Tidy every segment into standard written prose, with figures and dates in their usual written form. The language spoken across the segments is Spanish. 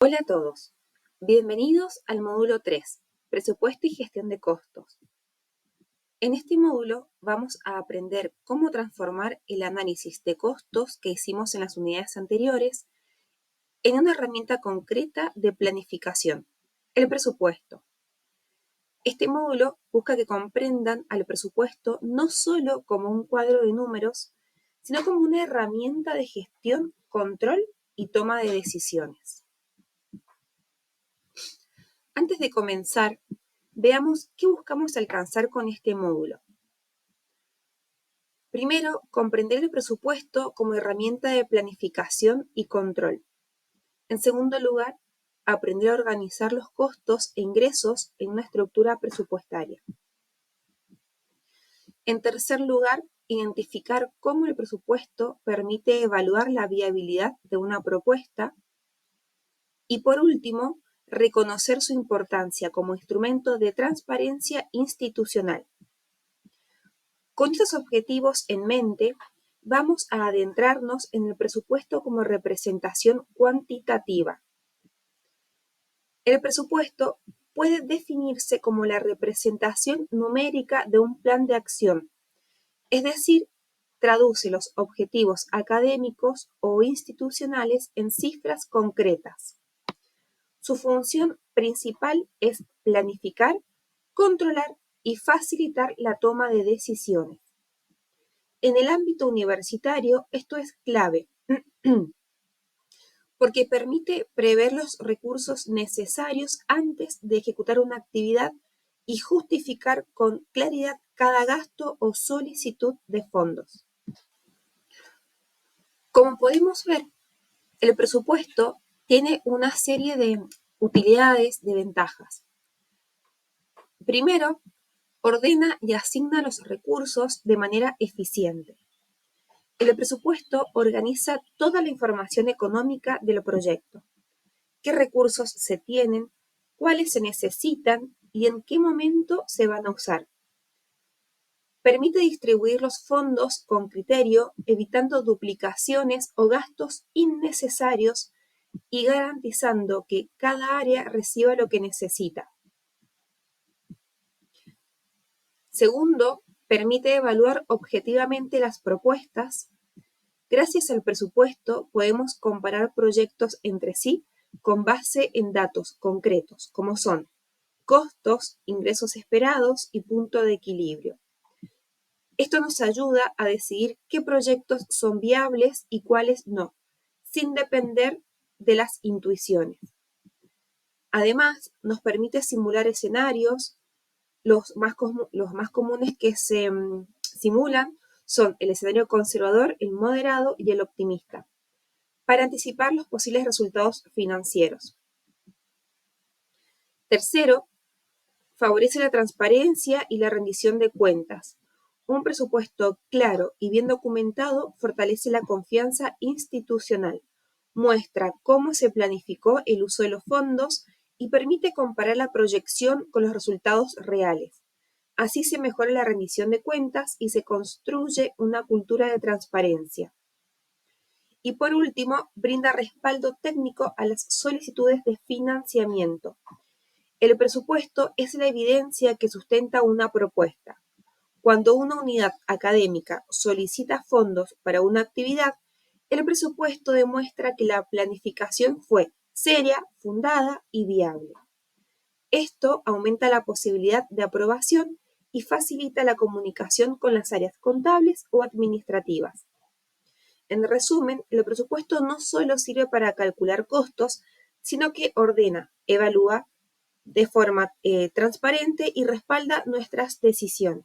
Hola a todos, bienvenidos al módulo 3, Presupuesto y Gestión de Costos. En este módulo vamos a aprender cómo transformar el análisis de costos que hicimos en las unidades anteriores en una herramienta concreta de planificación, el presupuesto. Este módulo busca que comprendan al presupuesto no solo como un cuadro de números, sino como una herramienta de gestión, control y toma de decisiones. Antes de comenzar, veamos qué buscamos alcanzar con este módulo. Primero, comprender el presupuesto como herramienta de planificación y control. En segundo lugar, aprender a organizar los costos e ingresos en una estructura presupuestaria. En tercer lugar, identificar cómo el presupuesto permite evaluar la viabilidad de una propuesta. Y por último, reconocer su importancia como instrumento de transparencia institucional. Con estos objetivos en mente, vamos a adentrarnos en el presupuesto como representación cuantitativa. El presupuesto puede definirse como la representación numérica de un plan de acción, es decir, traduce los objetivos académicos o institucionales en cifras concretas. Su función principal es planificar, controlar y facilitar la toma de decisiones. En el ámbito universitario, esto es clave, porque permite prever los recursos necesarios antes de ejecutar una actividad y justificar con claridad cada gasto o solicitud de fondos. Como podemos ver, el presupuesto tiene una serie de utilidades, de ventajas. Primero, ordena y asigna los recursos de manera eficiente. El presupuesto organiza toda la información económica del proyecto. ¿Qué recursos se tienen? ¿Cuáles se necesitan? ¿Y en qué momento se van a usar? Permite distribuir los fondos con criterio, evitando duplicaciones o gastos innecesarios y garantizando que cada área reciba lo que necesita. Segundo, permite evaluar objetivamente las propuestas. Gracias al presupuesto podemos comparar proyectos entre sí con base en datos concretos, como son costos, ingresos esperados y punto de equilibrio. Esto nos ayuda a decidir qué proyectos son viables y cuáles no, sin depender de las intuiciones. Además, nos permite simular escenarios. Los más comunes que se simulan son el escenario conservador, el moderado y el optimista, para anticipar los posibles resultados financieros. Tercero, favorece la transparencia y la rendición de cuentas. Un presupuesto claro y bien documentado fortalece la confianza institucional, muestra cómo se planificó el uso de los fondos y permite comparar la proyección con los resultados reales. Así se mejora la rendición de cuentas y se construye una cultura de transparencia. Y por último, brinda respaldo técnico a las solicitudes de financiamiento. El presupuesto es la evidencia que sustenta una propuesta. Cuando una unidad académica solicita fondos para una actividad, el presupuesto demuestra que la planificación fue seria, fundada y viable. Esto aumenta la posibilidad de aprobación y facilita la comunicación con las áreas contables o administrativas. En resumen, el presupuesto no solo sirve para calcular costos, sino que ordena, evalúa de forma transparente y respalda nuestras decisiones.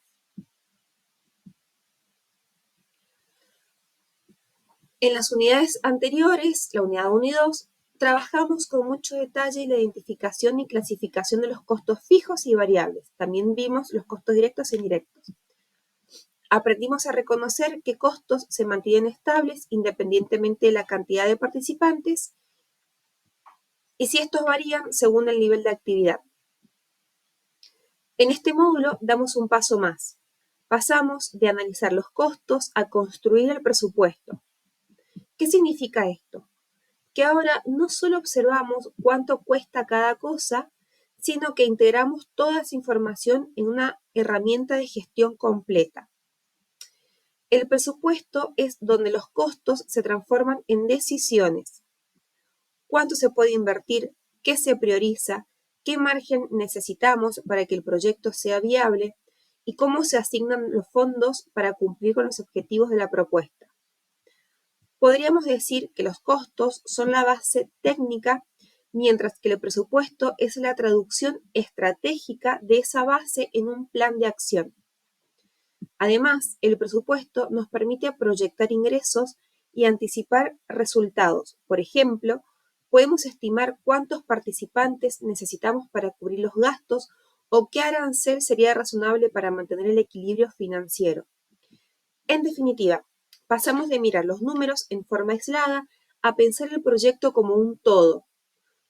En las unidades anteriores, la unidad 1 y 2, trabajamos con mucho detalle en la identificación y clasificación de los costos fijos y variables. También vimos los costos directos e indirectos. Aprendimos a reconocer qué costos se mantienen estables independientemente de la cantidad de participantes y si estos varían según el nivel de actividad. En este módulo damos un paso más. Pasamos de analizar los costos a construir el presupuesto. ¿Qué significa esto? que ahora no solo observamos cuánto cuesta cada cosa, sino que integramos toda esa información en una herramienta de gestión completa. El presupuesto es donde los costos se transforman en decisiones. ¿Cuánto se puede invertir? ¿Qué se prioriza? ¿Qué margen necesitamos para que el proyecto sea viable? ¿Y cómo se asignan los fondos para cumplir con los objetivos de la propuesta? Podríamos decir que los costos son la base técnica, mientras que el presupuesto es la traducción estratégica de esa base en un plan de acción. Además, el presupuesto nos permite proyectar ingresos y anticipar resultados. Por ejemplo, podemos estimar cuántos participantes necesitamos para cubrir los gastos o qué arancel sería razonable para mantener el equilibrio financiero. En definitiva, pasamos de mirar los números en forma aislada a pensar el proyecto como un todo,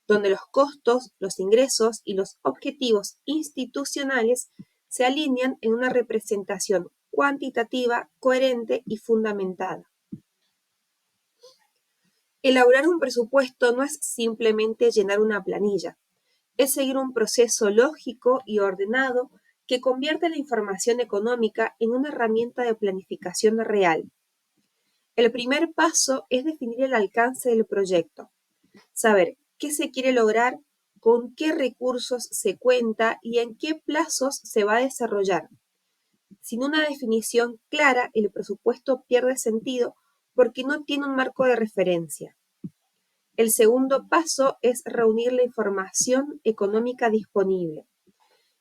donde los costos, los ingresos y los objetivos institucionales se alinean en una representación cuantitativa, coherente y fundamentada. Elaborar un presupuesto no es simplemente llenar una planilla, es seguir un proceso lógico y ordenado que convierte la información económica en una herramienta de planificación real. El primer paso es definir el alcance del proyecto, saber qué se quiere lograr, con qué recursos se cuenta y en qué plazos se va a desarrollar. Sin una definición clara, el presupuesto pierde sentido porque no tiene un marco de referencia. El segundo paso es reunir la información económica disponible,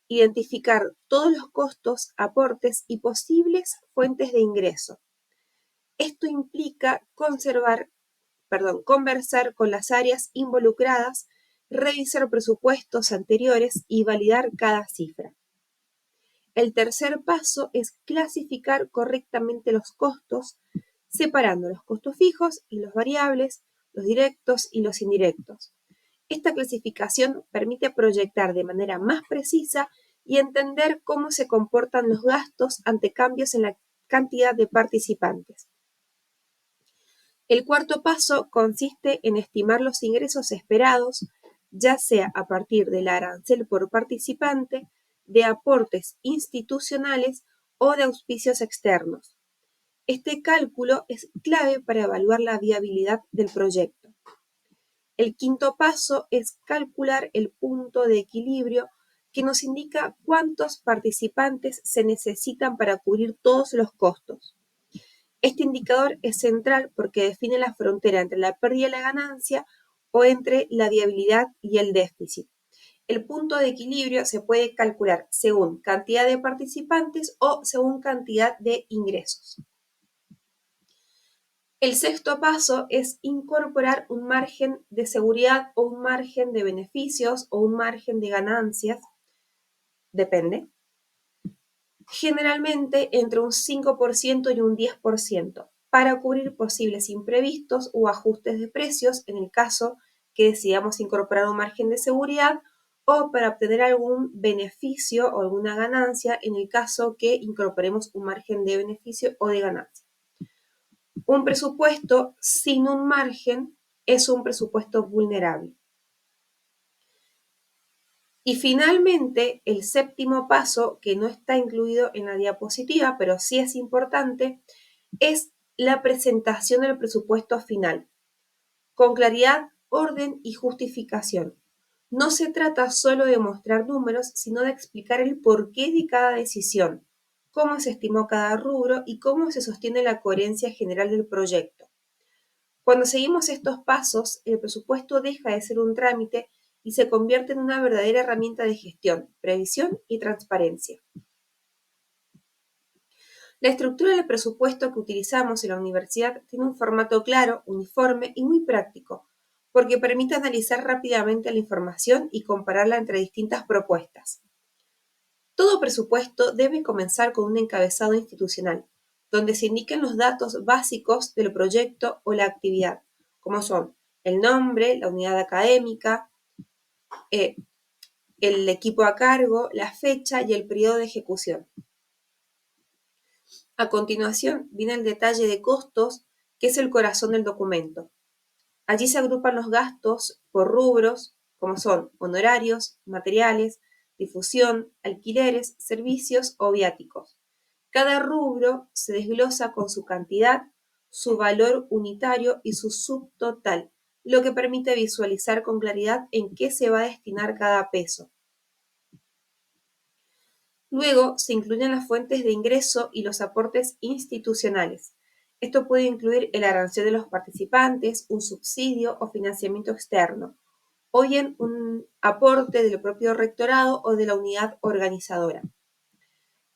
identificar todos los costos, aportes y posibles fuentes de ingreso. Esto implica conversar con las áreas involucradas, revisar presupuestos anteriores y validar cada cifra. El tercer paso es clasificar correctamente los costos, separando los costos fijos y los variables, los directos y los indirectos. Esta clasificación permite proyectar de manera más precisa y entender cómo se comportan los gastos ante cambios en la cantidad de participantes. El cuarto paso consiste en estimar los ingresos esperados, ya sea a partir del arancel por participante, de aportes institucionales o de auspicios externos. Este cálculo es clave para evaluar la viabilidad del proyecto. El quinto paso es calcular el punto de equilibrio que nos indica cuántos participantes se necesitan para cubrir todos los costos. Este indicador es central porque define la frontera entre la pérdida y la ganancia o entre la viabilidad y el déficit. El punto de equilibrio se puede calcular según cantidad de participantes o según cantidad de ingresos. El sexto paso es incorporar un margen de seguridad o un margen de beneficios o un margen de ganancias, depende, generalmente entre un 5% y un 10%, para cubrir posibles imprevistos o ajustes de precios en el caso que decidamos incorporar un margen de seguridad o para obtener algún beneficio o alguna ganancia en el caso que incorporemos un margen de beneficio o de ganancia. Un presupuesto sin un margen es un presupuesto vulnerable. Y finalmente, el séptimo paso, que no está incluido en la diapositiva, pero sí es importante, es la presentación del presupuesto final, con claridad, orden y justificación. No se trata solo de mostrar números, sino de explicar el porqué de cada decisión, cómo se estimó cada rubro y cómo se sostiene la coherencia general del proyecto. Cuando seguimos estos pasos, el presupuesto deja de ser un trámite y se convierte en una verdadera herramienta de gestión, previsión y transparencia. La estructura del presupuesto que utilizamos en la universidad tiene un formato claro, uniforme y muy práctico, porque permite analizar rápidamente la información y compararla entre distintas propuestas. Todo presupuesto debe comenzar con un encabezado institucional, donde se indiquen los datos básicos del proyecto o la actividad, como son el nombre, la unidad académica, el equipo a cargo, la fecha y el periodo de ejecución. A continuación viene el detalle de costos, que es el corazón del documento. Allí se agrupan los gastos por rubros, como son honorarios, materiales, difusión, alquileres, servicios o viáticos. Cada rubro se desglosa con su cantidad, su valor unitario y su subtotal, lo que permite visualizar con claridad en qué se va a destinar cada peso. Luego se incluyen las fuentes de ingreso y los aportes institucionales. Esto puede incluir el arancel de los participantes, un subsidio o financiamiento externo, o bien un aporte del propio rectorado o de la unidad organizadora.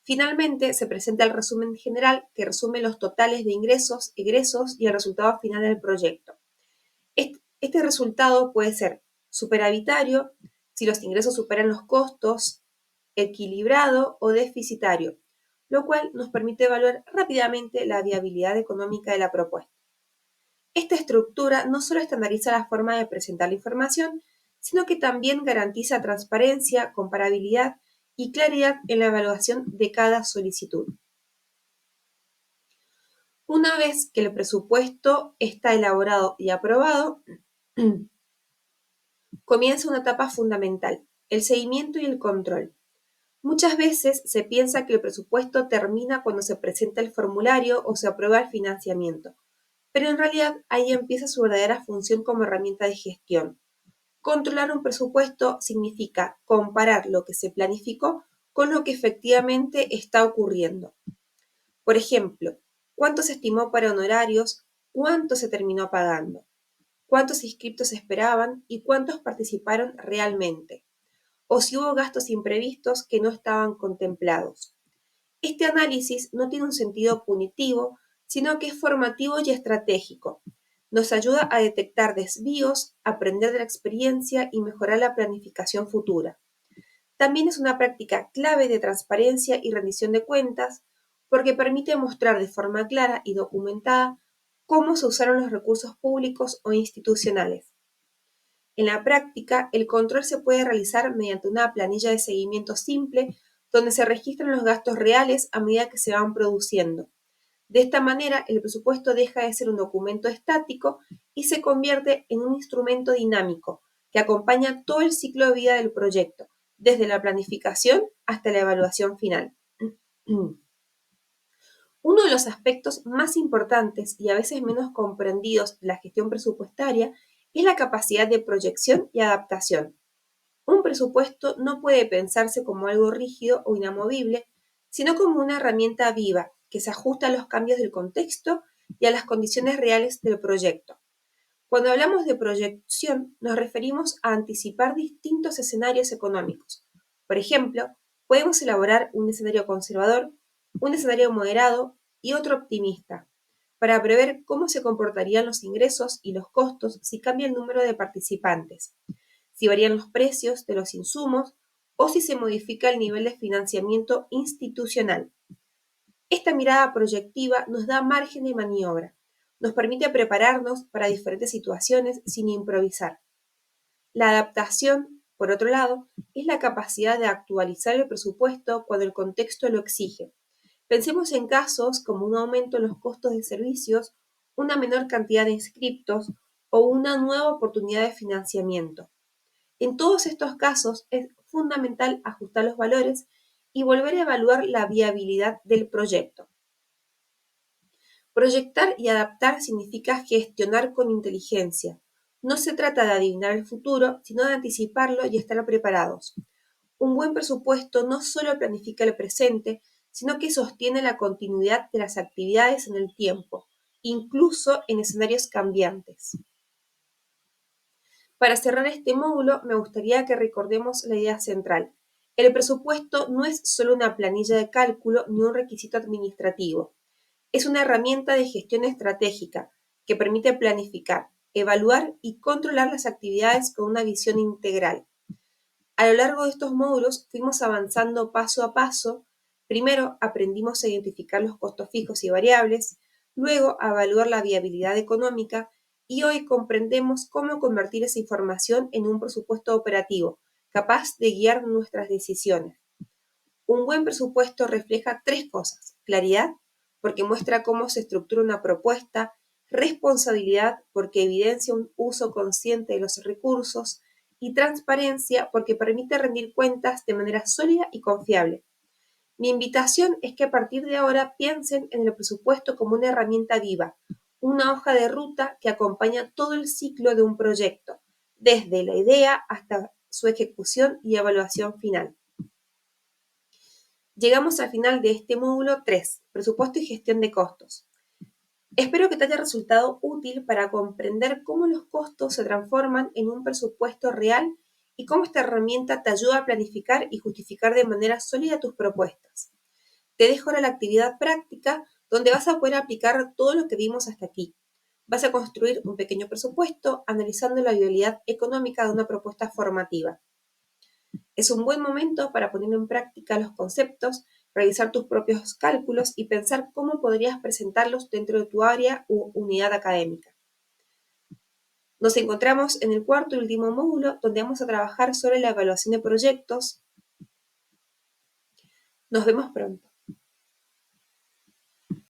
Finalmente, se presenta el resumen general que resume los totales de ingresos, egresos y el resultado final del proyecto. Este resultado puede ser superavitario si los ingresos superan los costos, equilibrado o deficitario, lo cual nos permite evaluar rápidamente la viabilidad económica de la propuesta. Esta estructura no solo estandariza la forma de presentar la información, sino que también garantiza transparencia, comparabilidad y claridad en la evaluación de cada solicitud. Una vez que el presupuesto está elaborado y aprobado, comienza una etapa fundamental, el seguimiento y el control. Muchas veces se piensa que el presupuesto termina cuando se presenta el formulario o se aprueba el financiamiento, pero en realidad ahí empieza su verdadera función como herramienta de gestión. Controlar un presupuesto significa comparar lo que se planificó con lo que efectivamente está ocurriendo. Por ejemplo, ¿cuánto se estimó para honorarios? ¿Cuánto se terminó pagando? ¿Cuántos inscriptos se esperaban y cuántos participaron realmente? O si hubo gastos imprevistos que no estaban contemplados. Este análisis no tiene un sentido punitivo, sino que es formativo y estratégico. Nos ayuda a detectar desvíos, aprender de la experiencia y mejorar la planificación futura. También es una práctica clave de transparencia y rendición de cuentas porque permite mostrar de forma clara y documentada cómo se usaron los recursos públicos o institucionales. En la práctica, el control se puede realizar mediante una planilla de seguimiento simple donde se registran los gastos reales a medida que se van produciendo. De esta manera, el presupuesto deja de ser un documento estático y se convierte en un instrumento dinámico que acompaña todo el ciclo de vida del proyecto, desde la planificación hasta la evaluación final. Uno de los aspectos más importantes y a veces menos comprendidos de la gestión presupuestaria es la capacidad de proyección y adaptación. Un presupuesto no puede pensarse como algo rígido o inamovible, sino como una herramienta viva que se ajusta a los cambios del contexto y a las condiciones reales del proyecto. Cuando hablamos de proyección, nos referimos a anticipar distintos escenarios económicos. Por ejemplo, podemos elaborar un escenario conservador, un escenario moderado y otro optimista, para prever cómo se comportarían los ingresos y los costos si cambia el número de participantes, si varían los precios de los insumos o si se modifica el nivel de financiamiento institucional. Esta mirada proyectiva nos da margen de maniobra, nos permite prepararnos para diferentes situaciones sin improvisar. La adaptación, por otro lado, es la capacidad de actualizar el presupuesto cuando el contexto lo exige. Pensemos en casos como un aumento en los costos de servicios, una menor cantidad de inscriptos o una nueva oportunidad de financiamiento. En todos estos casos es fundamental ajustar los valores y volver a evaluar la viabilidad del proyecto. Proyectar y adaptar significa gestionar con inteligencia. No se trata de adivinar el futuro, sino de anticiparlo y estar preparados. Un buen presupuesto no solo planifica el presente, sino que sostiene la continuidad de las actividades en el tiempo, incluso en escenarios cambiantes. Para cerrar este módulo, me gustaría que recordemos la idea central. El presupuesto no es solo una planilla de cálculo ni un requisito administrativo. Es una herramienta de gestión estratégica que permite planificar, evaluar y controlar las actividades con una visión integral. A lo largo de estos módulos fuimos avanzando paso a paso. Primero aprendimos a identificar los costos fijos y variables, luego a evaluar la viabilidad económica y hoy comprendemos cómo convertir esa información en un presupuesto operativo, capaz de guiar nuestras decisiones. Un buen presupuesto refleja tres cosas: claridad, porque muestra cómo se estructura una propuesta, responsabilidad porque evidencia un uso consciente de los recursos y transparencia porque permite rendir cuentas de manera sólida y confiable. Mi invitación es que a partir de ahora piensen en el presupuesto como una herramienta viva, una hoja de ruta que acompaña todo el ciclo de un proyecto, desde la idea hasta su ejecución y evaluación final. Llegamos al final de este módulo 3, presupuesto y gestión de costos. Espero que te haya resultado útil para comprender cómo los costos se transforman en un presupuesto real y cómo esta herramienta te ayuda a planificar y justificar de manera sólida tus propuestas. Te dejo ahora la actividad práctica donde vas a poder aplicar todo lo que vimos hasta aquí. Vas a construir un pequeño presupuesto analizando la viabilidad económica de una propuesta formativa. Es un buen momento para poner en práctica los conceptos, realizar tus propios cálculos y pensar cómo podrías presentarlos dentro de tu área u unidad académica. Nos encontramos en el cuarto y último módulo donde vamos a trabajar sobre la evaluación de proyectos. Nos vemos pronto.